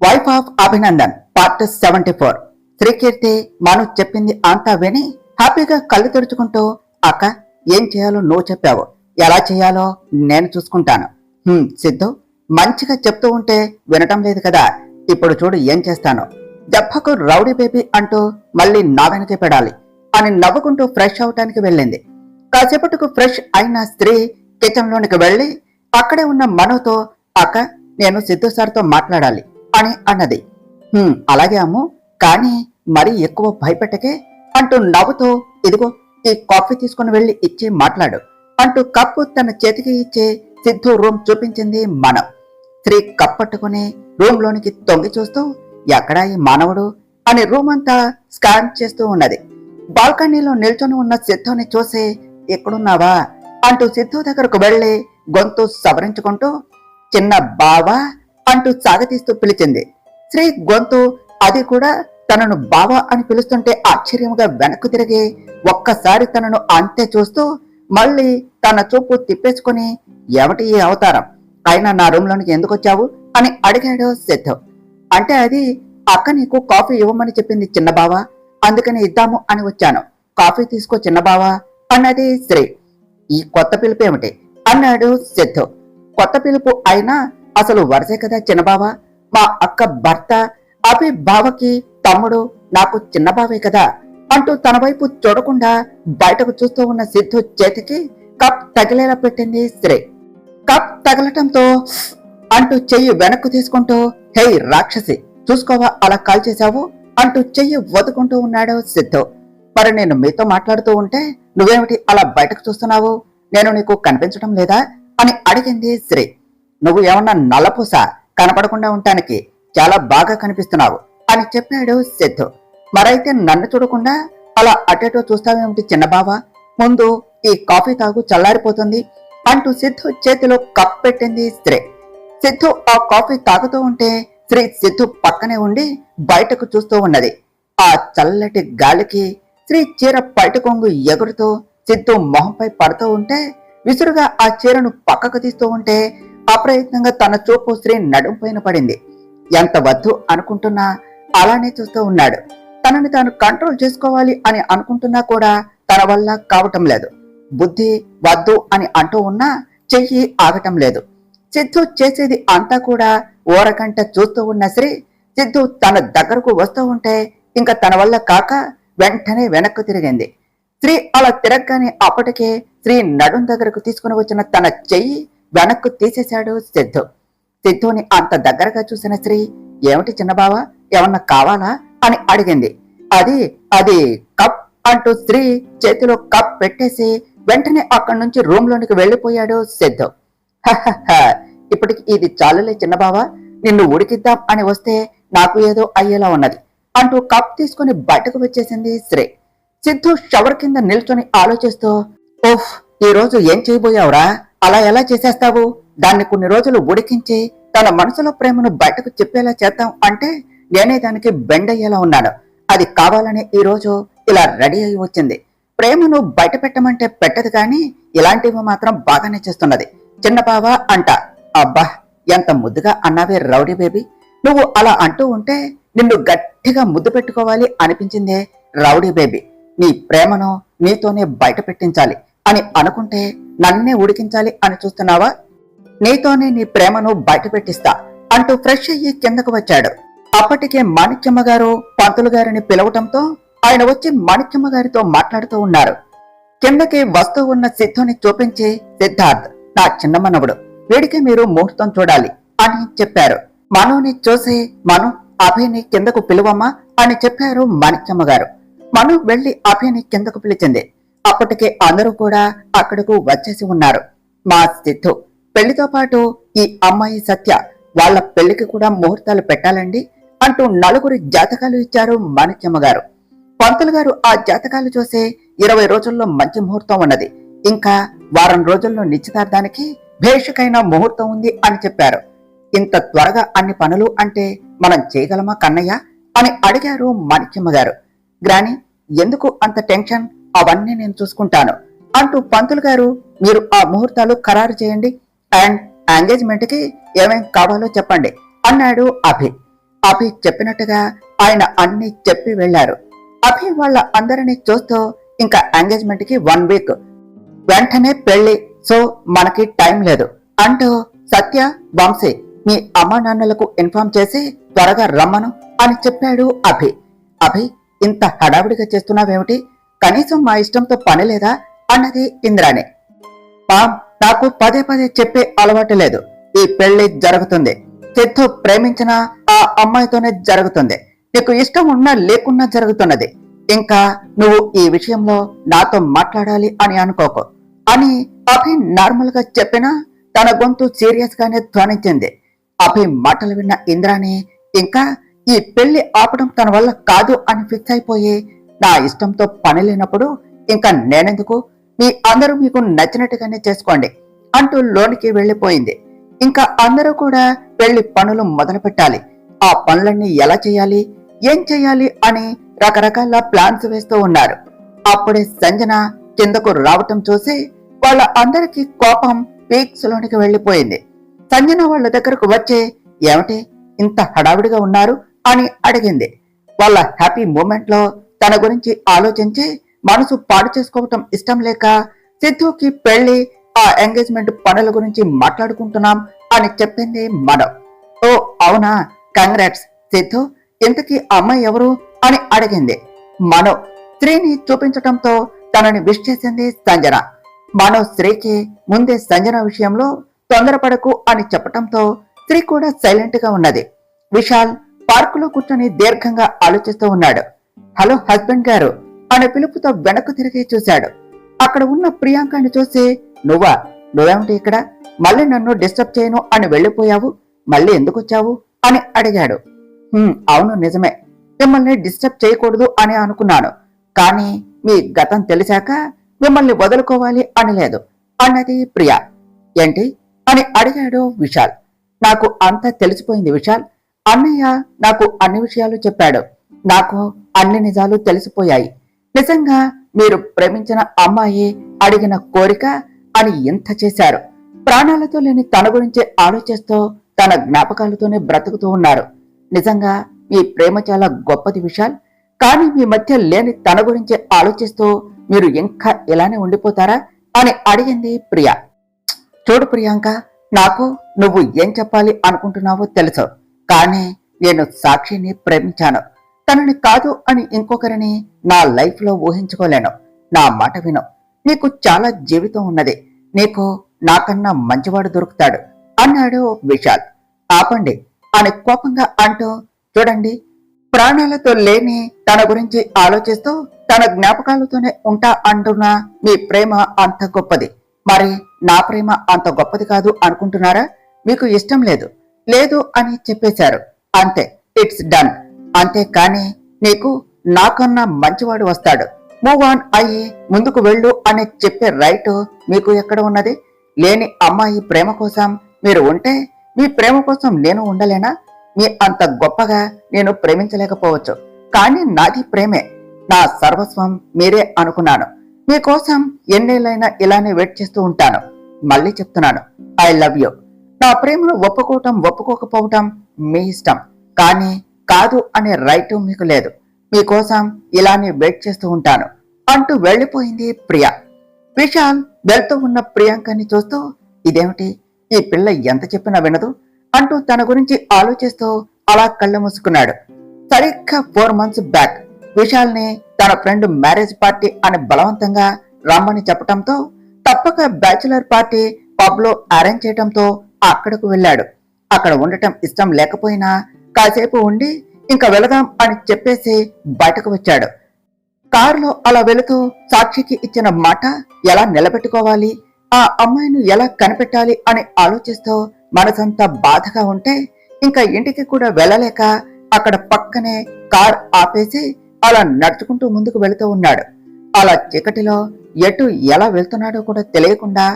Wife of Abhinandan part 74. Srikeerthi మను చెప్పింది అంతా విని హ్యాపీగా కళ్ళు తెరుచుకుంటూ, అక్క ఏం చేయాలో నువ్వు చెప్పావు, ఎలా చేయాలో నేను చూసుకుంటాను. సిద్ధు మంచిగా చెప్తూ ఉంటే వినటం లేదు కదా, ఇప్పుడు చూడు ఏం చేస్తాను. దెబ్బకు రౌడీ బేబీ అంటూ మళ్ళీ నా వెనకే పెడాలి అని నవ్వుకుంటూ ఫ్రెష్ అవటానికి వెళ్ళింది. కాసేపటికి ఫ్రెష్ అయిన స్త్రీ కిచెన్ లోనికి వెళ్లి అక్కడే ఉన్న మనుతో, అక్క నేను సిద్ధు సార్తో మాట్లాడాలి అని అన్నది. అలాగే అమ్ము, కానీ మరీ ఎక్కువ భయపెట్టకే అంటూ నవ్వుతూ, ఇదిగో ఈ కాఫీ తీసుకుని వెళ్లి ఇచ్చి మాట్లాడు అంటూ కప్పు తన చేతికి ఇచ్చే సిద్ధు రూమ్ చూపించింది మనం. స్త్రీ కప్పట్టుకుని రూమ్ లోనికి తొంగి చూస్తూ, ఎక్కడా ఈ మానవుడు అని రూమ్ అంతా స్కాన్ చేస్తూ ఉన్నది. బాల్కనీలో నిల్చొని ఉన్న సిద్ధుని చూసి, ఎక్కడున్నావా అంటూ సిద్ధు దగ్గరకు వెళ్లి గొంతు సవరించుకుంటూ, చిన్న బావా అంటూ సాగతీస్తూ పిలిచింది. శ్రీ గొంతు అది కూడా తనను బావా అని పిలుస్తుంటే ఆశ్చర్యంగా వెనక్కు తిరిగి ఒక్కసారి తనను అంతే చూస్తూ మళ్ళీ తన చూపు తిప్పేసుకుని, ఏమిటి ఈ అవతారం, అయినా నా రూమ్ లోనికి ఎందుకు వచ్చావు అని అడిగాడు సిద్ధు. అంటే అది అక్క నీకు కాఫీ ఇవ్వమని చెప్పింది చిన్న బావా, అందుకని ఇద్దాము అని వచ్చాను, కాఫీ తీసుకో చిన్న బావా అన్నది శ్రీ. ఈ కొత్త పిలుపు ఏమిటి అన్నాడు సిద్ధు. కొత్త పిలుపు అయినా అసలు వరసే కదా చిన్నబావా, మా అక్క భర్త అభి బావకి తమ్ముడు, నాకు చిన్న బావే కదా అంటూ తన వైపు చూడకుండా బయటకు చూస్తూ ఉన్న సిద్ధు చేతికి కప్ తగిలేలా పెట్టింది శ్రీ. కప్ తగలటంతో అంటూ చెయ్యి వెనక్కు తీసుకుంటూ, హే రాక్షసి, చూసుకోవా అలా కాల్ చేశావు అంటూ చెయ్యి వదుకుంటూ ఉన్నాడు సిద్ధు. మరి నేను మీతో మాట్లాడుతూ ఉంటే నువ్వేమిటి అలా బయటకు చూస్తున్నావు, నేను నీకు కనిపించడం లేదా అని అడిగింది శ్రీ. నువ్వు ఏమన్నా నల్లపూస, కనపడకుండా ఉండటానికి చాలా బాగా కనిపిస్తున్నావు అని చెప్పాడు సిద్ధు. మరైతే నన్ను చూడకుండా అలా అటేటో చూస్తావేమిటి చిన్నబావా, ముందు ఈ కాఫీ తాగు చల్లారిపోతుంది అంటూ సిద్ధు చేతిలో కప్ పెట్టింది శ్రీ. సిద్ధు ఆ కాఫీ తాగుతూ ఉంటే శ్రీ సిద్ధు పక్కనే ఉండి బయటకు చూస్తూ ఉన్నది. ఆ చల్లటి గాలికి శ్రీ చీర బయట కొంగు ఎగురుతూ సిద్ధు మొహంపై పడుతూ ఉంటే విసురుగా ఆ చీరను పక్కకు తీస్తూ ఉంటే అప్రయత్నంగా తన చూపు శ్రీ నడుం పైన పడింది. ఎంత వద్దు అనుకుంటున్నా అలానే చూస్తూ ఉన్నాడు. తనని తాను కంట్రోల్ చేసుకోవాలి అని అనుకుంటున్నా కూడా తన వల్ల కావటం లేదు. బుద్ధి వద్దు అని అంటూ ఉన్నా చెయ్యి ఆగటం లేదు. సిద్ధు చేసేది అంతా కూడా ఓరకంట చూస్తూ ఉన్న శ్రీ సిద్ధు తన దగ్గరకు వస్తూ ఉంటే ఇంకా తన వల్ల కాక వెంటనే వెనక్కు తిరిగింది. శ్రీ అలా తిరగగానే అప్పటికే శ్రీ నడుం దగ్గరకు తీసుకుని వచ్చిన తన చెయ్యి వెనక్కు తీసేశాడు సిద్ధు. సిద్ధుని అంత దగ్గరగా చూసిన శ్రీ, ఏమిటి చిన్నబావా, ఏమన్నా కావాలా అని అడిగింది. అది అది కప్ అంటూ శ్రీ చేతిలో కప్ పెట్టేసి వెంటనే అక్కడి నుంచి రూమ్ లోనికి వెళ్లిపోయాడు సిద్ధు. ఇప్పటికి ఇది చాలులే చిన్నబావా, నిన్ను ఉడికిద్దాం అని వస్తే నాకు ఏదో అయ్యేలా ఉన్నది అంటూ కప్ తీసుకుని బయటకు వచ్చేసింది శ్రీ. సిద్ధు షవర్ కింద నిల్చొని ఆలోచిస్తూ, ఓహ్ ఈ రోజు ఏం చేయబోయావురా, అలా ఎలా చేసేస్తావు, దాన్ని కొన్ని రోజులు ఉడికించి తన మనసులో ప్రేమను బయటకు చెప్పేలా చేద్దాం అంటే నేనే దానికి బెండ్ అయ్యేలా ఉన్నాను. అది కావాలని ఈ రోజు ఇలా రెడీ అయి వచ్చింది. ప్రేమను బయట పెట్టమంటే పెట్టదు కానీ ఇలాంటివి మాత్రం బాగానే చేస్తున్నది చిన్న బావా అంట. అబ్బా ఎంత ముద్దుగా అన్నావే రౌడీ బేబీ, నువ్వు అలా అంటూ ఉంటే నిన్ను గట్టిగా ముద్దు పెట్టుకోవాలి అనిపించిందే రౌడీ బేబీ. నీ ప్రేమను నీతోనే బయట పెట్టించాలి అని అనుకుంటే నన్నే ఉడికించాలి అని చూస్తున్నావా, నీతోనే నీ ప్రేమను బయట పెట్టిస్తా అంటూ ఫ్రెష్ అయ్యి కిందకు వచ్చాడు. అప్పటికే మాణిక్యమ్మ గారు పంతులు గారిని పిలవటంతో ఆయన వచ్చి మాణిక్యమ్మ గారితో మాట్లాడుతూ ఉన్నారు. కిందకి వస్తూ ఉన్న సిద్ధుని చూపించి, సిద్ధార్థ్ నా చిన్న మనవడు, వీడికి మీరు ముహూర్తం చూడాలి అని చెప్పారు. మనుని చూసి, మను అభిని కిందకు పిలువమ్మా అని చెప్పారు మాణిక్యమ్మ గారు. మను వెళ్లి అభిని కిందకు పిలిచింది. అప్పటికే అందరూ కూడా అక్కడకు వచ్చేసి ఉన్నారు. మా సిద్ధు పెళ్లితో పాటు ఈ అమ్మాయి సత్య వాళ్ళ పెళ్లికి కూడా ముహూర్తాలు పెట్టాలండి అంటూ నలుగురి జాతకాలు ఇచ్చారు మాణిక్యమ్మ గారు. పంతులు గారు ఆ జాతకాలు చూసి 20 రోజుల్లో మంచి ముహూర్తం ఉన్నది, ఇంకా వారం రోజుల్లో నిశ్చితార్థానికి భేషుకైన ముహూర్తం ఉంది అని చెప్పారు. ఇంత త్వరగా అన్ని పనులు అంటే మనం చేయగలమా కన్నయ్య అని అడిగారు మాణిక్యమ్మ గారు. గ్రాని ఎందుకు అంత టెన్షన్, అవన్నీ నేను చూసుకుంటాను అంటూ పంతులు గారు, మీరు ఆ ముహూర్తాలు ఖరారు చేయండి అండ్ ఎంగేజ్మెంట్ కి ఏమేం కావాలో చెప్పండి అన్నాడు అభి. అభి చెప్పినట్టుగా ఆయన అన్ని చెప్పి వెళ్లారు. అభి వాళ్ళ అందరినీ చూస్తూ ఇంకా ఎంగేజ్మెంట్ కి 1 వీక్, వెంటనే పెళ్లి, సో మనకి టైం లేదు అంటూ సత్య, వంశీ మీ అమ్మా నాన్నలకు ఇన్ఫార్మ్ చేసి త్వరగా రమ్మను అని చెప్పాడు అభి. అభి, ఇంత హడావిడిగా చేస్తున్నావేమిటి? కనీసం మా ఇష్టంతో పని లేదా అన్నది ఇంద్రాణి. పామ్, నాకు పదే పదే చెప్పే అలవాటు లేదు. ఈ పెళ్లి జరుగుతుంది. సిద్ధు ప్రేమించిన ఆ అమ్మాయితోనే జరుగుతుంది. నీకు ఇష్టం ఉన్నా లేకున్నా జరుగుతున్నది. ఇంకా నువ్వు ఈ విషయంలో నాతో మాట్లాడాలి అని అనుకోకు అని అభి నార్మల్ గా చెప్పినా తన గొంతు సీరియస్ గానే ధ్వనించింది. అభి మాటలు విన్న ఇంద్రాణి ఇంకా ఈ పెళ్లి ఆపడం తన వల్ల కాదు అని ఫిక్స్ అయిపోయి, నా ఇష్టంతో పని లేనప్పుడు ఇంకా నేనెందుకు, మీ అందరూ మీకు నచ్చినట్టుగానే చేసుకోండి అంటూ లోనికి వెళ్లిపోయింది. ఇంకా అందరూ కూడా పెళ్లి పనులు మొదలు పెట్టాలి. ఆ పనులన్నీ ఎలా చేయాలి, ఏం చేయాలి అని రకరకాల ప్లాన్స్ వేస్తూ ఉన్నారు. అప్పుడే సంజన కిందకు రావటం చూసి వాళ్ళ అందరికీ కోపం పీక్స్ లోనికి వెళ్లిపోయింది. సంజన వాళ్ళ దగ్గరకు వచ్చి, ఏమిటి ఇంత హడావిడిగా ఉన్నారు అని అడిగింది. వాళ్ళ హ్యాపీ మూమెంట్ లో తన గురించి ఆలోచించి మనసు పాడు చేసుకోవటం ఇష్టం లేక సిద్ధుకి పెళ్లి, ఆ ఎంగేజ్మెంట్ పనుల గురించి మాట్లాడుకుంటున్నాం అని చెప్పింది మనో. ఓ అవునా, కంగ్రాట్స్ సిద్ధు, ఇంతకీ అమ్మాయి ఎవరు అని అడిగింది. మనో స్త్రీని చూపించటంతో తనని విష్ చేసింది సంజన. మనో శ్రీకి ముందే సంజన విషయంలో తొందరపడకు అని చెప్పటంతో స్త్రీ కూడా సైలెంట్ గా ఉన్నది. విశాల్ పార్కులో కూర్చొని దీర్ఘంగా ఆలోచిస్తూ ఉన్నాడు. హలో హస్బెండ్ గారు అనే పిలుపుతో వెనక్కు తిరిగి చూశాడు. అక్కడ ఉన్న ప్రియాంకని చూసి, నువ్వేమిటి ఇక్కడ, మళ్ళీ నన్ను డిస్టర్బ్ చేయను అని వెళ్లిపోయావు, మళ్ళీ ఎందుకు వచ్చావు అని అడిగాడు. అవును నిజమే, మిమ్మల్ని డిస్టర్బ్ చేయకూడదు అని అనుకున్నాను, కానీ మీ గతం తెలిసాక మిమ్మల్ని వదులుకోవాలి అని లేదు అన్నది ప్రియా. ఏంటి అని అడిగాడు విశాల్. నాకు అంతా తెలిసిపోయింది విశాల్, అన్నయ్య నాకు అన్ని విషయాలు చెప్పాడు. నాకు అన్ని నిజాలు తెలిసిపోయాయి. నిజంగా మీరు ప్రేమించిన అమ్మాయి అడిగిన కోరిక అని ఎంత చేశారు. ప్రాణాలతో లేని తన గురించి ఆలోచిస్తూ తన జ్ఞాపకాలతోనే బ్రతుకుతూ ఉన్నారు. నిజంగా మీ ప్రేమ చాలా గొప్పది విశాల్, కానీ మీ మధ్య లేని తన గురించి ఆలోచిస్తూ మీరు ఇంకా ఇలానే ఉండిపోతారా అని అడిగింది ప్రియా. చూడు ప్రియాంక, నాకు నువ్వు ఏం చెప్పాలి అనుకుంటున్నావో తెలుసు, కానీ నేను సాక్షిని ప్రేమించాను. తనని కాదు అని ఇంకొకరిని నా లైఫ్ లో ఊహించుకోలేను. నా మాట విను, నీకు చాలా జీవితం ఉన్నది, నీకు నాకన్నా మంచివాడు దొరుకుతాడు అన్నాడు విశాల్. ఆపండి అని కోపంగా అంటూ, చూడండి, ప్రాణాలతో లేని తన గురించి ఆలోచిస్తూ తన జ్ఞాపకాలతోనే ఉంటా అంటున్నా మీ ప్రేమ అంత గొప్పది. మరి నా ప్రేమ అంత గొప్పది కాదు అనుకుంటున్నారా? మీకు ఇష్టం లేదు అని చెప్పేశారు, అంతే, ఇట్స్ డన్. అంతేకాని నీకు నాకన్నా మంచివాడు వస్తాడు, మూవ్ ఆన్ అయ్యి ముందుకు వెళ్ళు అని చెప్పే రైట్ మీకు ఎక్కడ ఉన్నది? లేని అమ్మాయి ప్రేమ కోసం మీరు ఉంటే మీ ప్రేమ కోసం నేను ఉండలేనా? మీ అంత గొప్పగా నేను ప్రేమించలేకపోవచ్చు, కానీ నాది ప్రేమే, నా సర్వస్వం మీరే అనుకున్నాను. మీకోసం ఎన్నేళ్ళైనా ఇలానే వెయిట్ చేస్తూ ఉంటాను. మళ్ళీ చెప్తున్నాను, ఐ లవ్ యూ. నా ప్రేమను ఒప్పుకోకపోవటం మీ ఇష్టం, కానీ కాదు అనే రైట్ మీకు లేదు. మీకోసం ఇలానే వెయిట్ చేస్తూ ఉంటాను అంటూ వెళ్లిపోయింది ప్రియా. విశాల్ వెళ్తూ ఉన్న ప్రియాంకని చూస్తూ, ఇదేమిటి, ఈ పిల్ల ఎంత చెప్పినా వినదు అంటూ తన గురించి ఆలోచిస్తూ అలా కళ్ళు మూసుకున్నాడు. సరిగ్గా 4 months బ్యాక్ విశాల్ ని తన ఫ్రెండ్ మ్యారేజ్ పార్టీ అని బలవంతంగా రమ్మని చెప్పటంతో తప్పక బ్యాచులర్ పార్టీ పబ్ లో అరేంజ్ చేయటంతో అక్కడకు వెళ్ళాడు. అక్కడ ఉండటం ఇష్టం లేకపోయినా కాసేపు ఉండి ఇంకా వెళదాం అని చెప్పేసి బయటకు వచ్చాడు. కారులో అలా వెళుతూ సాక్షికి ఇచ్చిన మాట ఎలా నిలబెట్టుకోవాలి, ఆ అమ్మాయిని ఎలా కనిపెట్టాలి అని ఆలోచిస్తూ మనసంతా బాధగా ఉంటే ఇంకా ఇంటికి కూడా వెళ్ళలేక అక్కడ పక్కనే కార్ ఆపేసి అలా నడుచుకుంటూ ముందుకు వెళుతూ ఉన్నాడు. అలా చీకటిలో ఎటు ఎలా వెళ్తున్నాడో కూడా తెలియకుండా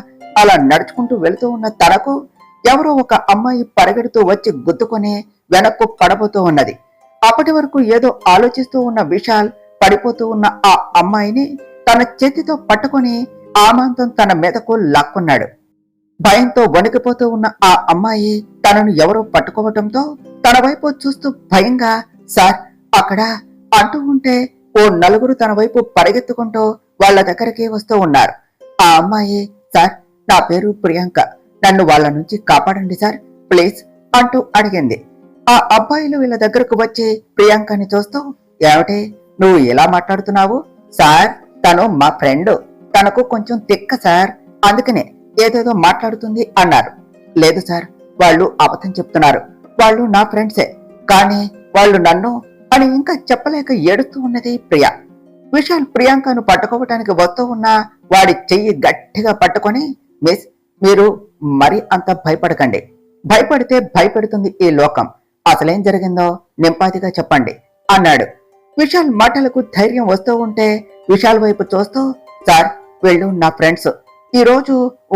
అలా నడుచుకుంటూ వెళుతూ ఉన్న తనకు ఎవరో ఒక అమ్మాయి పరిగెడుతూ వచ్చి గుద్దుకొని వెనక్కు పడబోతూ ఉన్నది. అప్పటి వరకు ఏదో ఆలోచిస్తూ ఉన్న విశాల్ పడిపోతూ ఉన్న ఆ అమ్మాయిని తన చేతితో పట్టుకొని ఆమాంతం తన మీదకు లాక్కున్నాడు. భయంతో వణికిపోతూ ఉన్న ఆ అమ్మాయి తనను ఎవరో పట్టుకోవటంతో తన వైపు చూస్తూ భయంగా సార్ అక్కడ అంటూ ఉంటే ఓ నలుగురు తన వైపు పరిగెత్తుకుంటూ వాళ్ళ దగ్గరికి వస్తూ ఉన్నారు. ఆ అమ్మాయి సార్ నా పేరు ప్రియాంక, నన్ను వాళ్ళ నుంచి కాపాడండి సార్ ప్లీజ్ అంటూ అడిగింది. ఆ అబ్బాయిలు వీళ్ళ దగ్గరకు వచ్చి ప్రియాంకని చూస్తూ ఏమిటి నువ్వు ఎలా మాట్లాడుతున్నావు? సార్ తను మా ఫ్రెండ్, తనకు కొంచెం తిక్క సార్, అందుకనే ఏదేదో మాట్లాడుతుంది అన్నారు. లేదు సార్ వాళ్ళు అబద్ధం చెప్తున్నారు, వాళ్ళు నా ఫ్రెండ్సే, కానీ వాళ్ళు నన్ను అని ఇంకా చెప్పలేక ఏడుస్తూ ఉన్నది ప్రియా. విశాల్ ప్రియాంకను పట్టుకోవటానికి వస్తూ ఉన్నా వాడి చెయ్యి గట్టిగా పట్టుకొని మిస్ మీరు మరి అంత భయపడకండి, భయపడితే భయపెడుతుంది ఈ లోకం, అసలేం జరిగిందో నింపాదిగా చెప్పండి అన్నాడు. విశాల్ మాటలకు ధైర్యం వస్తూ ఉంటే విశాల్ వైపు చూస్తూ సార్ వీళ్ళు నా ఫ్రెండ్స్, ఈ రోజు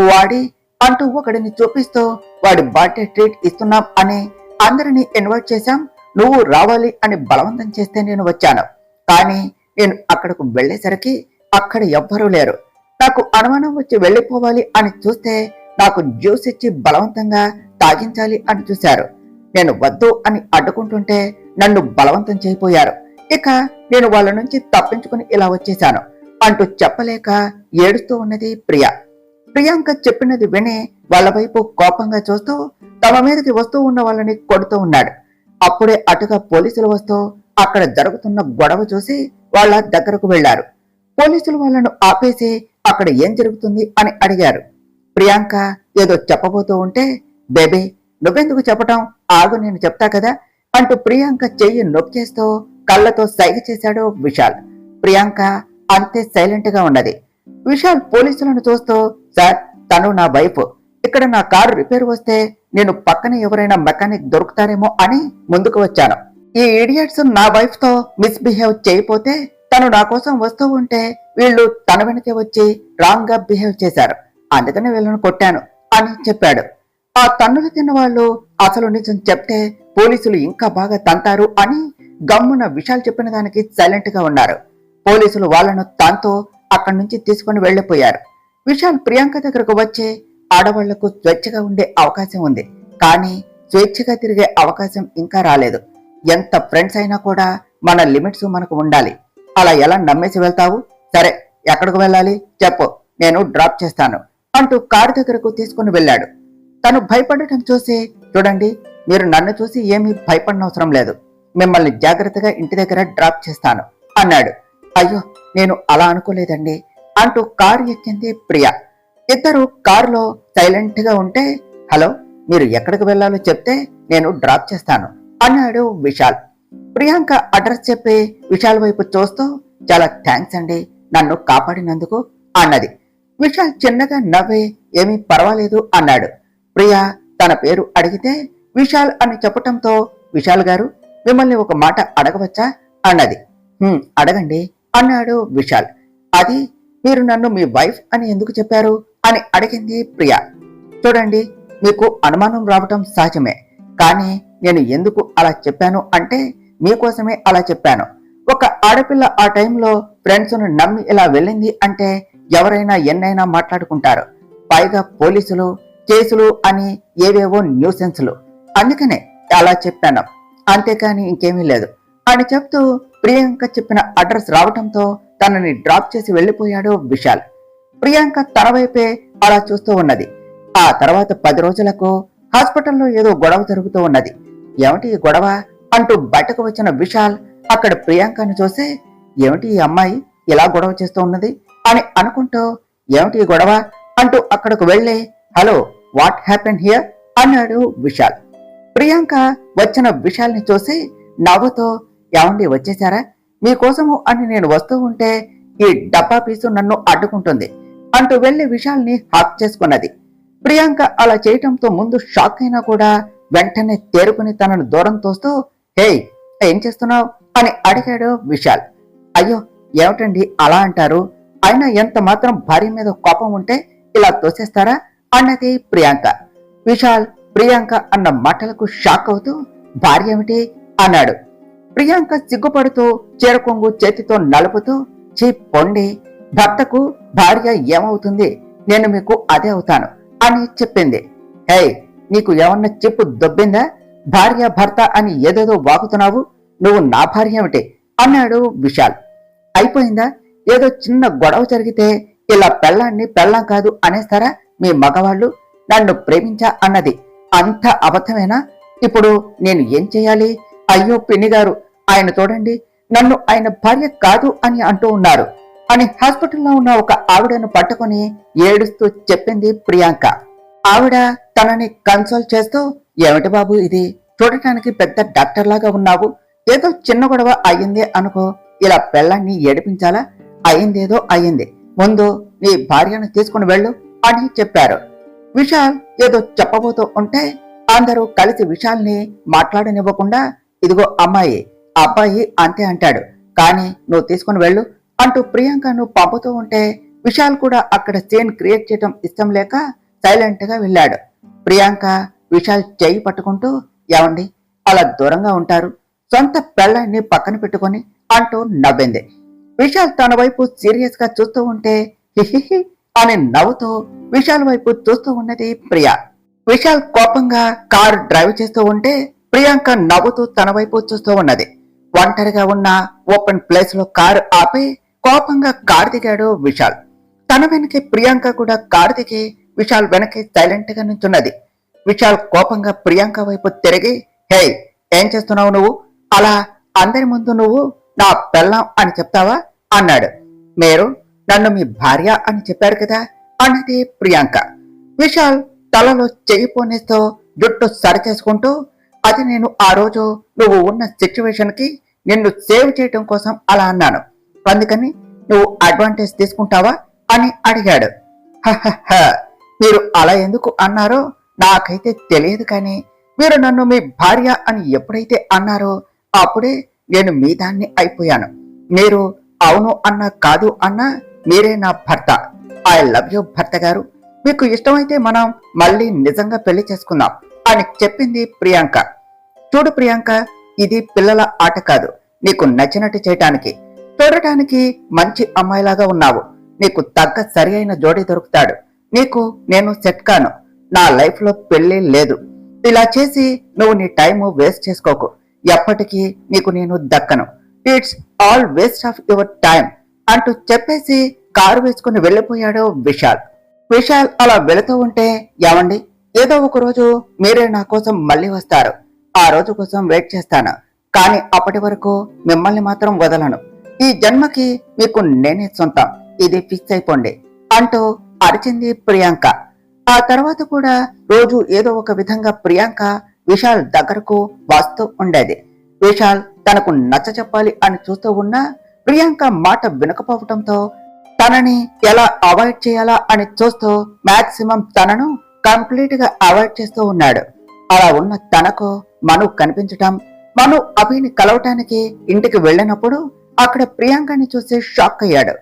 వాడి అంటూ ఒకడిని చూపిస్తూ వాడి బర్త్డే ట్రీట్ ఇస్తున్నాం అని అందరినీ ఇన్వైట్ చేశాం, నువ్వు రావాలి అని బలవంతం చేస్తే నేను వచ్చాను, కానీ నేను అక్కడకు వెళ్లేసరికి అక్కడ ఎవ్వరూ లేరు, నాకు అనుమానం వచ్చి వెళ్లిపోవాలి అని చూస్తే నాకు జ్యూస్ ఇచ్చి బలవంతంగా తాగించాలి అని చూశారు, నేను వద్దు అని అడ్డుకుంటుంటే నన్ను బలవంతం చేయిపోయారు, ఇక నేను వాళ్ళ నుంచి తప్పించుకుని ఇలా వచ్చేశాను అంటూ చెప్పలేక ఏడుస్తూ ఉన్నది ప్రియా. ప్రియాంక చెప్పినది విని వాళ్ళ వైపు కోపంగా చూస్తూ తమ మీదకి వస్తూ ఉన్న వాళ్ళని కొడుతూ ఉన్నాడు. అప్పుడే అటుగా పోలీసులు వస్తూ అక్కడ జరుగుతున్న గొడవ చూసి వాళ్ళ దగ్గరకు వెళ్లారు. పోలీసులు వాళ్ళను ఆపేసి అక్కడ ఏం జరుగుతుంది అని అడిగారు. ప్రియాంక ఏదో చెప్పబోతూ ఉంటే బేబీ నువ్వెందుకు చెప్పటం, ఆగు నేను చెప్తా కదా అంటూ ప్రియాంక చెయ్యి నొక్కేస్తూ కళ్ళతో సైగ చేశాడు విశాల్. ప్రియాంక అంతే సైలెంట్ గా ఉన్నది. విశాల్ పోలీసులను చూస్తూ సార్ తను నా వైఫ్, ఇక్కడ నా కారు రిపేర్ వస్తే నేను పక్కన ఎవరైనా మెకానిక్ దొరుకుతారేమో అని ముందుకు వచ్చాను, ఈ ఇడియట్స్ నా వైఫ్ తో మిస్బిహేవ్ చేయపోతే తను నా కోసం వస్తూ ఉంటే వీళ్ళు తన వెనకే వచ్చి రాంగ్ గా బిహేవ్ చేశారు, అందుకని వీళ్ళను కొట్టాను అని చెప్పాడు. ఆ తన్నులు తిన్న వాళ్ళు అసలు నిజం చెప్తే పోలీసులు ఇంకా బాగా తంతారు అని గమ్మున విశాల్ చెప్పిన దానికి సైలెంట్ గా ఉన్నారు. పోలీసులు వాళ్లను తాంతో అక్కడి నుంచి తీసుకుని వెళ్లిపోయారు. విశాల్ ప్రియాంక దగ్గరకు వచ్చి ఆడవాళ్లకు స్వేచ్ఛగా ఉండే అవకాశం ఉంది, కానీ స్వేచ్ఛగా తిరిగే అవకాశం ఇంకా రాలేదు. ఎంత ఫ్రెండ్స్ అయినా కూడా మన లిమిట్స్ మనకు ఉండాలి, అలా ఎలా నమ్మేసి వెళ్తావు? సరే ఎక్కడికి వెళ్ళాలి చెప్పు, నేను డ్రాప్ చేస్తాను అంటూ కారు దగ్గరకు తీసుకుని వెళ్ళాడు. తను భయపడటం చూసి చూడండి మీరు నన్ను చూసి ఏమీ భయపడనవసరం లేదు, మిమ్మల్ని జాగ్రత్తగా ఇంటి దగ్గర డ్రాప్ చేస్తాను అన్నాడు. అయ్యో నేను అలా అనుకోలేదండి అంటూ కారు ఎక్కింది ప్రియా. ఇద్దరు కారులో సైలెంట్ గా ఉంటే హలో మీరు ఎక్కడికి వెళ్లాలో చెప్తే నేను డ్రాప్ చేస్తాను అన్నాడు విశాల్. ప్రియాంక అడ్రస్ చెప్పి విశాల్ వైపు చూస్తూ చాలా థ్యాంక్స్ అండి నన్ను కాపాడినందుకు అన్నది. విశాల్ చిన్నగా నవ్వి ఏమీ పర్వాలేదు అన్నాడు. ప్రియా తన పేరు అడిగితే విశాల్ అని చెప్పటంతో విశాల్ గారు మిమ్మల్ని ఒక మాట అడగవచ్చా అన్నది. అడగండి అన్నాడు విశాల్. అది మీరు నన్ను మీ వైఫ్ అని ఎందుకు చెప్పారు అని అడిగింది ప్రియా. చూడండి మీకు అనుమానం రావటం సహజమే, కానీ నేను ఎందుకు అలా చెప్పాను అంటే మీకోసమే అలా చెప్పాను. ఒక ఆడపిల్ల ఆ టైంలో ఫ్రెండ్స్ను నమ్మి ఇలా వెళ్ళింది అంటే ఎవరైనా ఎన్నైనా మాట్లాడుకుంటారు, పైగా పోలీసులు కేసులు అని ఏవేవో న్యూసెన్స్లు, అందుకనే అలా చెప్పాను, అంతేకాని ఇంకేమీ లేదు అని చెప్తూ ప్రియాంక చెప్పిన అడ్రస్ రావటంతో తనని డ్రాప్ చేసి వెళ్లిపోయాడు విశాల్. ప్రియాంక తన వైపే అలా చూస్తూ ఉన్నది. ఆ తర్వాత 10 రోజులకు హాస్పిటల్లో ఏదో గొడవ జరుగుతూ ఉన్నది. ఏమిటి ఈ గొడవ అంటూ బయటకు వచ్చిన విశాల్ అక్కడ ప్రియాంకను చూసి ఏమిటి ఈ అమ్మాయి ఇలా గొడవ చేస్తూ ఉన్నది అని అనుకుంటూ ఏమిటి ఈ గొడవ అంటూ అక్కడకు వెళ్లి హలో వాట్ హ్యాపెన్ హియర్ అన్నాడు విశాల్. ప్రియాంక వచ్చిన విశాల్ ని చూసి నవ్వుతో ఏమండి వచ్చేశారా, మీకోసము అని నేను వస్తూ ఉంటే ఈ డబ్బా పీసు నన్ను అడ్డుకుంటుంది అంటూ వెళ్లి విశాల్ ని హాక్ చేసుకున్నది. ప్రియాంక అలా చేయటంతో ముందు షాక్ అయినా కూడా వెంటనే తేరుకుని తనను దూరం తోస్తూ హే ఏం చేస్తున్నావు అని అడిగాడు విశాల్. అయ్యో ఏమిటండి అలా అంటారు, అయినా ఎంత మాత్రం భార్య మీద కోపం ఉంటే ఇలా తోసేస్తారా అన్నది ప్రియాంక. విశాల్ ప్రియాంక అన్న మాటలకు షాక్ అవుతూ భార్య ఏమిటి అన్నాడు. ప్రియాంక సిగ్గుపడుతూ చీరకొంగు చేతితో నలుపుతూ చీ పొండి, భర్తకు భార్య ఏమవుతుంది, నేను మీకు అదే అవుతాను, అని చెప్పింది. హే, నీకు ఏమన్నా చెప్పు దొబ్బిందా? భార్య భర్త అని ఏదేదో వాగుతున్నావు. నువ్వు నా భార్య ఏమిటి అన్నాడు విశాల్. అయిపోయిందా? ఏదో చిన్న గొడవ జరిగితే ఇలా పెళ్ళాన్ని పెళ్ళాం కాదు అనేస్తారా మీ మగవాళ్ళు? నన్ను ప్రేమించా అన్నది అంత అబద్ధమేనా? ఇప్పుడు నేను ఏం చెయ్యాలి? అయ్యో పిన్నిగారు, ఆయన చూడండి, నన్ను ఆయన భార్య కాదు అని అంటూ ఉన్నారు అని హాస్పిటల్లో ఉన్న ఒక ఆవిడను పట్టుకుని ఏడుస్తూ చెప్పింది ప్రియాంక. ఆవిడ తనని కన్సోల్ చేస్తూ, ఏమిటి బాబు ఇది, చూడటానికి పెద్ద డాక్టర్ లాగా ఉన్నావు, ఏదో చిన్న గొడవ అయ్యిందే అనుకో, ఇలా పెళ్ళాన్ని ఏడిపించాలా? అయిందేదో అయ్యింది, ముందు నీ భార్యను తీసుకుని వెళ్ళు అని చెప్పారు. విశాల్ ఏదో చెప్పబోతూ ఉంటే అందరూ కలిసి విశాల్ని మాట్లాడనివ్వకుండా, ఇదిగో అమ్మాయి, అబ్బాయి అంతే అంటాడు, కానీ నువ్వు తీసుకుని వెళ్ళు అంటూ ప్రియాంకను పంపుతూ ఉంటే విశాల్ కూడా అక్కడ సీన్ క్రియేట్ చేయడం ఇష్టం లేక సైలెంట్ గా వెళ్ళాడు. ప్రియాంక విశాల్ చెయ్యి పట్టుకుంటూ, ఏమండి అలా దూరంగా ఉంటారు, సొంత పెళ్ళాన్ని పక్కన పెట్టుకుని అంటూ నవ్వింది. విశాల్ తన వైపు సీరియస్ గా చూస్తూ ఉంటే హిహిహి అని నవ్వుతూ విశాల్ వైపు చూస్తూ ఉన్నది ప్రియా. విశాల్ కోపంగా కారు డ్రైవ్ చేస్తూ ఉంటే ప్రియాంక నవ్వుతూ తన వైపు చూస్తూ ఉన్నది. ఒంటరిగా ఉన్న ఓపెన్ ప్లేస్ లో కారు ఆపి కోపంగా కారు దిగాడు విశాల్. తన వెనకే ప్రియాంక కూడా కారు దిగి విశాల్ వెనకే సైలెంట్ గా నుంచున్నది. విశాల్ కోపంగా ప్రియాంక వైపు తిరిగి, హే, ఏం చేస్తున్నావు నువ్వు? అలా అందరి ముందు నువ్వు నా పెళ్ళాం అని చెప్తావా అన్నాడు. మీరు నన్ను మీ భార్య అని చెప్పారు కదా అన్నది ప్రియాంక. విశాల్ తలలో చెయ్యి పోనేస్తూ జుట్టు సరిచేసుకుంటూ, అది నేను ఆ రోజు నువ్వు ఉన్న సిచ్యువేషన్ కి నిన్ను సేవ్ చేయటం కోసం అలా అన్నాను, అందుకని నువ్వు అడ్వాంటేజ్ తీసుకుంటావా అని అడిగాడు. మీరు అలా ఎందుకు అన్నారో నాకైతే తెలియదు, కానీ మీరు నన్ను మీ భార్య అని ఎప్పుడైతే అన్నారో అప్పుడే నేను మీ దాన్ని అయిపోయాను. మీరు అవును అన్నా కాదు అన్నా మీరే నా భర్త. ఐ లవ్ యూ భర్త గారు, మీకు ఇష్టమైతే మనం మళ్ళీ నిజంగా పెళ్లి చేసుకుందాం అని చెప్పింది ప్రియాంక. చూడు ప్రియాంక, ఇది పిల్లల ఆట కాదు, నీకు నచ్చినట్టు చేయటానికి. చూడటానికి మంచి అమ్మాయిలాగా ఉన్నావు, నీకు తగ్గ సరి అయిన జోడీ దొరుకుతాడు. నీకు నేను సెట్ కాను, నా లైఫ్ లో పెళ్లి లేదు. ఇలా చేసి నువ్వు నీ టైం వేస్ట్ చేసుకోకు, ఎప్పటికీ నీకు నేను దక్కను. It's all waste of your time అంటూ చెప్పేసి కారు వేసుకుని వెళ్ళిపోయాడు విశాల్. విశాల్ అలా వెళుతూ ఉంటే, ఏమండి, ఏదో ఒక రోజు మీరే నా కోసం మళ్ళీ వస్తారు, ఆ రోజు కోసం వెయిట్ చేస్తాను, కానీ అప్పటి వరకు మిమ్మల్ని మాత్రం వదలను. ఈ జన్మకి మీకు నేనే సొంతం, ఇది ఫిక్స్ అయిపోండి అంటూ అరిచింది ప్రియాంక. ఆ తర్వాత కూడా రోజు ఏదో ఒక విధంగా ప్రియాంక విశాల్ దగ్గరకు వస్తూ ఉండేది. విశాల్ తనకు నచ్చ చెప్పాలి అని చూస్తూ ఉన్నా ప్రియాంక మాట వినకపోవటంతో తనని ఎలా అవాయిడ్ చేయాలా అని చూస్తూ మాక్సిమం తనను కంప్లీట్ గా అవాయిడ్ చేస్తూ ఉన్నాడు. అలా ఉన్న తనకు మను కనిపించటం, మను అభిని కలవటానికి ఇంటికి వెళ్ళినప్పుడు అక్కడ ప్రియాంకని చూసి షాక్ అయ్యాడు.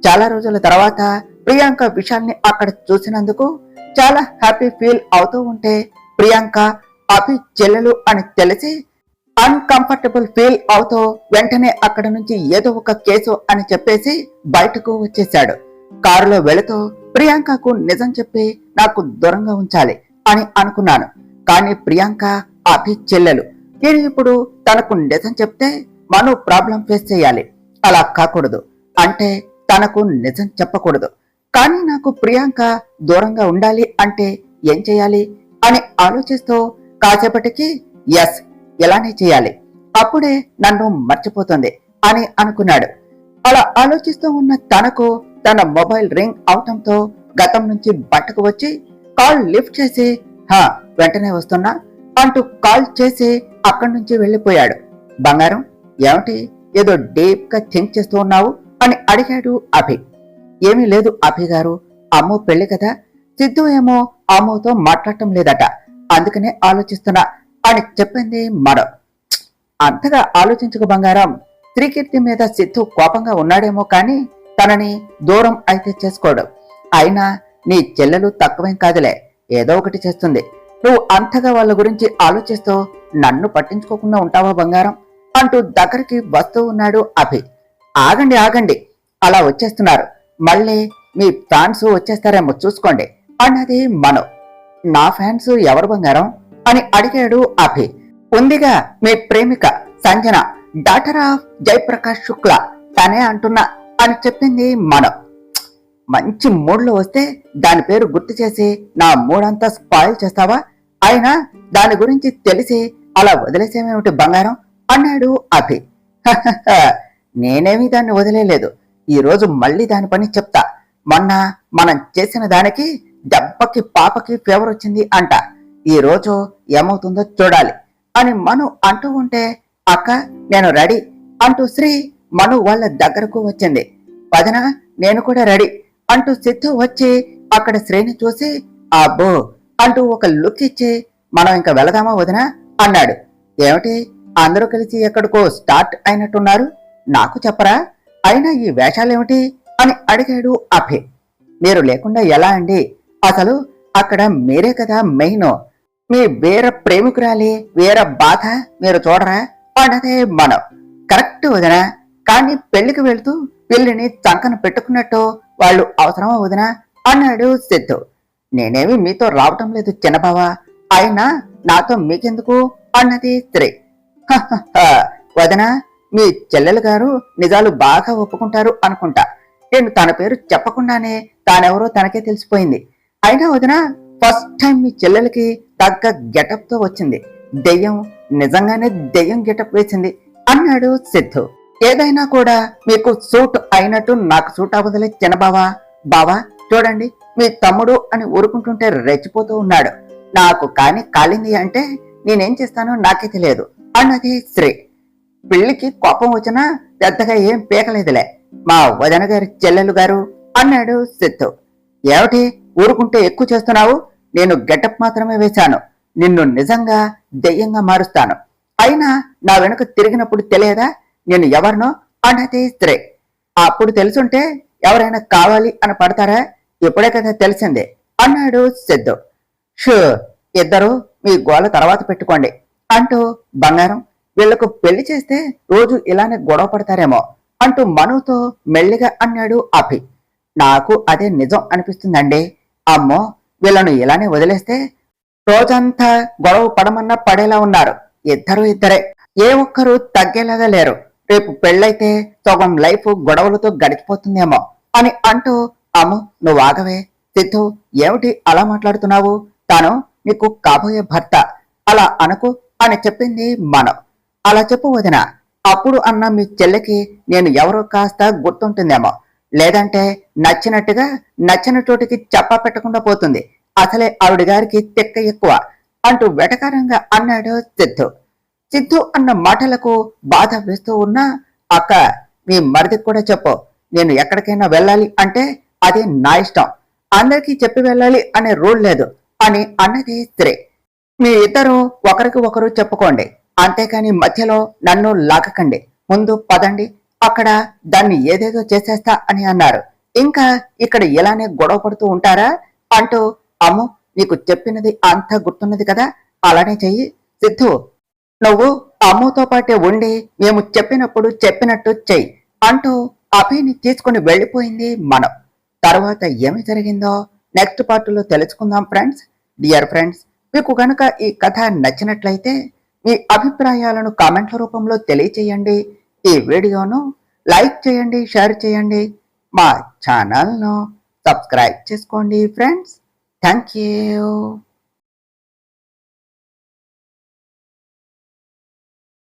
చాలా రోజుల తర్వాత ప్రియాంక విశాల్ని అక్కడ చూసినందుకు చాలా హ్యాపీ ఫీల్ అవుతూ ఉంటే ప్రియాంక అభి చెల్లెలు అని తెలిసి అన్కంఫర్టబుల్ ఫీల్ అవుతూ వెంటనే అక్కడ నుంచి ఏదో ఒక కేసు అని చెప్పేసి బయటకు వచ్చేశాడు. కారులో వెళుతూ ప్రియాంకకు నిజం చెప్పి నాకు దూరంగా ఉంచాలి అని అనుకున్నాను, కానీ ప్రియాంక అభి చెల్లెలు, నేను ఇప్పుడు తనకు నిజం చెప్తే మను ప్రాబ్లం ఫేస్ చేయాలి, అలా కాకూడదు, అంటే తనకు నిజం చెప్పకూడదు, కానీ నాకు ప్రియాంక దూరంగా ఉండాలి అంటే ఏం చేయాలి అని ఆలోచిస్తూ కాసేపటికి ఎస్, ఇలానే చేయాలి, అప్పుడే నన్ను మర్చిపోతుంది అని అనుకున్నాడు. అలా ఆలోచిస్తూ ఉన్న తనకు తన మొబైల్ రింగ్ అవటంతో గతం నుంచి బట్టకు వచ్చి కాల్ లిఫ్ట్ చేసి, వెంటనే వస్తున్నా అంటూ కాల్ చేసి అక్కడి నుంచి వెళ్ళిపోయాడు. బంగారం, ఏమిటి ఏదో డీప్ గా థింక్ చేస్తూ ఉన్నావు అని అడిగాడు అభి. ఏమీ లేదు అభి గారు, అమ్మో పెళ్లి కదా, సిద్ధు ఏమో అమ్మోతో మాట్లాడటం లేదట, అందుకనే ఆలోచిస్తున్నా అని చెప్పింది మరో. అంతగా ఆలోచించుకు బంగారం, శ్రీకీర్తి మీద సిద్ధు కోపంగా ఉన్నాడేమో కానీ తనని దూరం అయితే చేసుకోడు. అయినా నీ చెల్లెలు తక్కువేం కాదులే, ఏదో ఒకటి చేస్తుంది. నువ్వు అంతగా వాళ్ళ గురించి ఆలోచిస్తూ నన్ను పట్టించుకోకుండా ఉంటావా బంగారం అంటూ దగ్గరికి వస్తూ ఉన్నాడు అభి. ఆగండి ఆగండి, అలా వచ్చేస్తున్నారు, మళ్ళీ మీ ఫ్యాన్స్ వచ్చేస్తారేమో చూసుకోండి అన్నది మను. నా ఫ్యాన్స్ ఎవరు బంగారం అని అడిగాడు అభి. ఉందిగా మీ ప్రేమిక సంజన, డాటర్ ఆఫ్ జయప్రకాష్ శుక్లా, తనే అంటున్నా అని చెప్పింది మను. మంచి మూడ్లో వస్తే దాని పేరు గుర్తు చేసి నా మూడంతా స్పాయిల్ చేస్తావా? అయినా దాని గురించి తెలిసి అలా వదిలేసేమేమిటి బంగారం అన్నాడు అభి. నేనేమీ దాన్ని వదిలేదు. ఈ రోజు మళ్ళీ దాని పని చెప్తా. మొన్న మనం చేసిన దానికి దెబ్బకి పాపకి ఫీవర్ వచ్చింది అంట. ఈ రోజు ఏమవుతుందో చూడాలి అని మను అంటూ ఉంటే, అక్క నేను రెడీ అంటూ శ్రీ మను వాళ్ళ దగ్గరకు వచ్చింది. వదిన నేను కూడా రెడీ అంటూ సిద్ధు వచ్చి అక్కడ శ్రీని చూసి అబ్బో అంటూ ఒక లుక్ ఇచ్చి, మనం ఇంకా వెళదామా వదిన అన్నాడు. ఏమిటి అందరూ కలిసి ఎక్కడికో స్టార్ట్ అయినట్టున్నారు, నాకు చెప్పరా? అయినా ఈ వేషాలేమిటి అని అడిగాడు అభి. మీరు లేకుండా ఎలా అండి, అసలు అక్కడ మీరే కదా మెయిన్. మీ వీర ప్రేమికురాలి వీర బాధ మీరు చూడరా అన్నదే మనం. కరెక్ట్ వదిన, కానీ పెళ్లికి వెళ్తూ పిల్లిని చంకన పెట్టుకున్నట్టు వాళ్ళు అవసరమా వదిన అన్నాడు సిద్ధు. నేనేమి మీతో రావటం లేదు చిన్నబావ, అయినా నాతో మీకెందుకు అన్నది శ్రీ. వదిన మీ చెల్లెలు గారు నిజాలు బాగా ఒప్పుకుంటారు అనుకుంటా. నేను తన పేరు చెప్పకుండానే తానెవరో తనకే తెలిసిపోయింది. అయినా వదిన ఫస్ట్ టైం మీ చెల్లెలకి తగ్గ గెటప్ తో వచ్చింది. దెయ్యం, నిజంగానే దెయ్యం గెటప్ వేసింది అన్నాడు సిద్ధు. ఏదైనా కూడా మీకు సూట్ అయినట్టు నాకు సూట్ అవ్వదులే చిన్నబావా. బావా చూడండి మీ తమ్ముడు అని ఊరుకుంటుంటే రెచ్చిపోతూ ఉన్నాడు. నాకు కాని కాలింది అంటే నేనేం చేస్తానో నాకే తెలియదు అన్నది శ్రీ. పెళ్లికి కోపం వచ్చినా పెద్దగా ఏం పీకలేదులే మా వదన గారి చెల్లెలు గారు అన్నాడు సిద్ధు. ఏమిటి ఊరుకుంటే ఎక్కువ చేస్తున్నావు? నేను గెటప్ మాత్రమే వేశాను, నిన్ను నిజంగా దెయ్యంగా మారుస్తాను. అయినా నా వెనుక తిరిగినప్పుడు తెలియదా నేను ఎవరినో అన్నది శ్రీ. అప్పుడు తెలుసుంటే ఎవరైనా కావాలి అని పడతారా? ఇప్పుడే కదా తెలిసిందే అన్నాడు సిద్ధు. షూ, ఇద్దరు మీ గోల తర్వాత పెట్టుకోండి అంటూ, బంగారం వీళ్లకు పెళ్లి చేస్తే రోజు ఇలానే గొడవ పడతారేమో అంటూ మనుతో మెల్లిగా అన్నాడు అభి. నాకు అదే నిజం అనిపిస్తుందండి. అమ్మో, వీళ్ళను ఇలానే వదిలేస్తే రోజంతా గొడవ పడమన్నా పడేలా ఉన్నారు. ఇద్దరే, ఏ ఒక్కరు తగ్గేలాగా లేరు. రేపు పెళ్ళైతే సగం లైఫ్ గొడవలతో గడిచిపోతుందేమో అని అంటూ, అమ్ము నువ్వు ఆగవే సిద్ధు, ఏమిటి అలా మాట్లాడుతున్నావు? తాను నీకు కాబోయే భర్త, అలా అనకు అని చెప్పింది మనం. అలా చెప్పు వదిన, అప్పుడు అన్న మీ చెల్లెకి నేను ఎవరో కాస్త గుర్తుంటుందేమో, లేదంటే నచ్చినట్టుగా నచ్చిన చోటికి చెప్పా పెట్టకుండా పోతుంది. అసలే ఆవిడ గారికి తెక్క ఎక్కువ అంటూ వెటకారంగా అన్నాడు సిద్ధు. సిద్ధు అన్న మాటలకు బాధ వేస్తూ ఉన్నా, అక్క మీ మరిదికి కూడా చెప్పు, నేను ఎక్కడికైనా వెళ్ళాలి అంటే అది నా ఇష్టం, అందరికీ చెప్పి వెళ్ళాలి అనే రూల్ లేదు అని అన్నది శ్రీ. మీ ఇద్దరు ఒకరికి ఒకరు చెప్పుకోండి, అంతేకాని మధ్యలో నన్ను లాగకండి. ముందు పదండి, అక్కడ దాన్ని ఏదేదో చేసేస్తా అని అన్నారు. ఇంకా ఇక్కడ ఇలానే గొడవ పడుతూ ఉంటారా అంటూ, అమ్ము నీకు చెప్పినది అంతా గుర్తున్నది కదా, అలానే చెయ్యి. సిద్ధు నువ్వు అమ్ముతో పాటే ఉండి మేము చెప్పినప్పుడు చెప్పినట్టు చెయ్యి అంటూ అభిని తీసుకుని వెళ్ళిపోయింది మనం. తర్వాత ఏమి జరిగిందో నెక్స్ట్ పార్ట్లో తెలుసుకుందాం ఫ్రెండ్స్. డియర్ ఫ్రెండ్స్, మీకు కనుక ఈ కథ నచ్చినట్లయితే మీ అభిప్రాయాలను కామెంట్ల రూపంలో తెలియచేయండి. ఈ వీడియోను లైక్ చేయండి, షేర్ చేయండి, మా ఛానల్ను సబ్స్క్రైబ్ చేసుకోండి ఫ్రెండ్స్. Thank you.